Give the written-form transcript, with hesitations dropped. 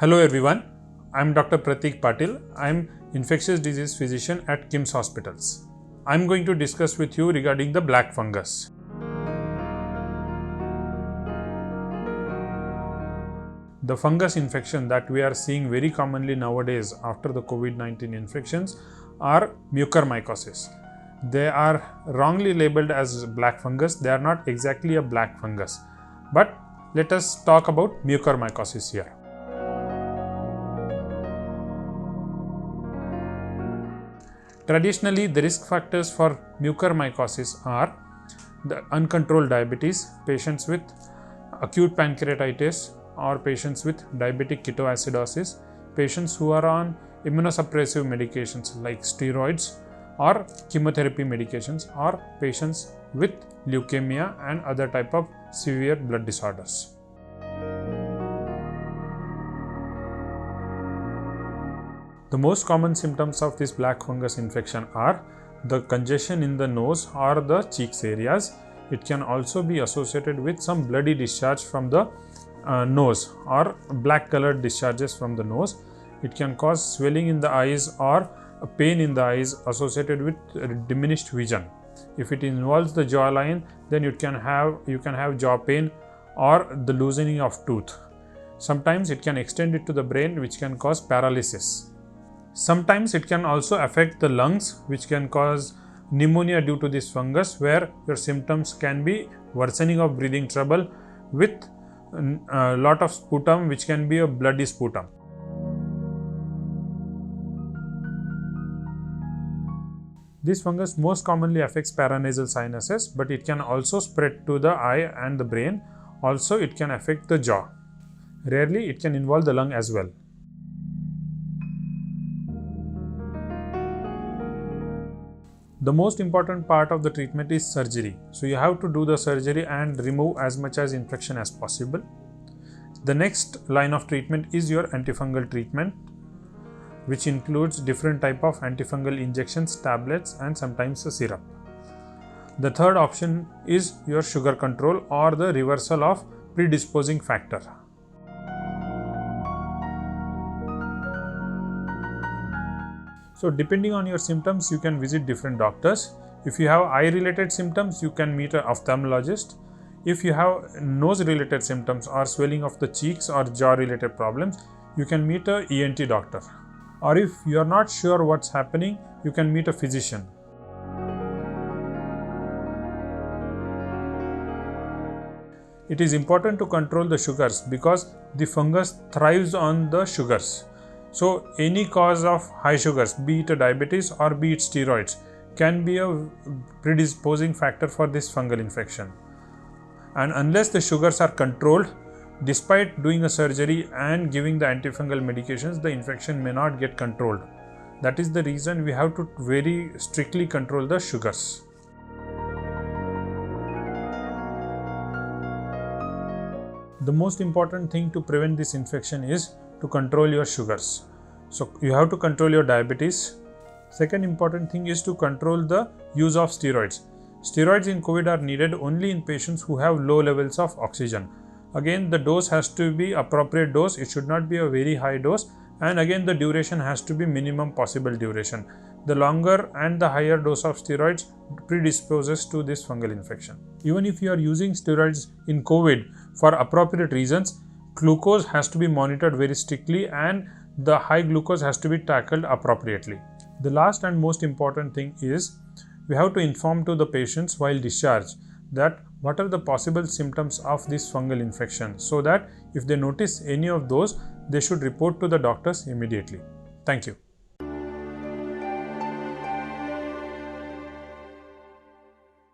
Hello everyone, I am Dr. Pratik Patil. I am infectious disease physician at KIMS Hospitals. I am going to discuss with you regarding the black fungus. The fungus infection that we are seeing very commonly nowadays after the COVID-19 infections are mucormycosis. They are wrongly labeled as black fungus. They are not exactly a black fungus. But let us talk about mucormycosis here. Traditionally, the risk factors for mucormycosis are the uncontrolled diabetes, patients with acute pancreatitis or patients with diabetic ketoacidosis, patients who are on immunosuppressive medications like steroids or chemotherapy medications, or patients with leukemia and other type of severe blood disorders. The most common symptoms of this black fungus infection are the congestion in the nose or the cheeks areas. It can also be associated with some bloody discharge from the nose or black colored discharges from the nose. It can cause swelling in the eyes or a pain in the eyes associated with diminished vision. If it involves the jawline, then you can have jaw pain or the loosening of tooth. Sometimes it can extend it to the brain, which can cause paralysis. Sometimes it can also affect the lungs, which can cause pneumonia due to this fungus, where your symptoms can be worsening of breathing trouble with a lot of sputum, which can be a bloody sputum. This fungus most commonly affects paranasal sinuses, but it can also spread to the eye and the brain. Also, it can affect the jaw. Rarely, it can involve the lung as well. The most important part of the treatment is surgery. So you have to do the surgery and remove as much as infection as possible. The next line of treatment is your antifungal treatment, which includes different type of antifungal injections, tablets, and sometimes a syrup. The third option is your sugar control or the reversal of predisposing factor. So depending on your symptoms, you can visit different doctors. If you have eye related symptoms, you can meet an ophthalmologist. If you have nose related symptoms or swelling of the cheeks or jaw related problems, you can meet an ENT doctor. Or if you are not sure what's happening, you can meet a physician. It is important to control the sugars because the fungus thrives on the sugars. So any cause of high sugars, be it a diabetes or be it steroids, can be a predisposing factor for this fungal infection. And unless the sugars are controlled, despite doing a surgery and giving the antifungal medications, the infection may not get controlled. That is the reason we have to very strictly control the sugars. The most important thing to prevent this infection is to control your sugars. So you have to control your diabetes. Second important thing is to control the use of steroids. Steroids in COVID are needed only in patients who have low levels of oxygen. Again, the dose has to be appropriate dose. It should not be a very high dose. And again, the duration has to be minimum possible duration. The longer and the higher dose of steroids predisposes to this fungal infection. Even if you are using steroids in COVID for appropriate reasons, glucose has to be monitored very strictly and the high glucose has to be tackled appropriately. The last and most important thing is we have to inform to the patients while discharge that what are the possible symptoms of this fungal infection, so that if they notice any of those, they should report to the doctors immediately. Thank you.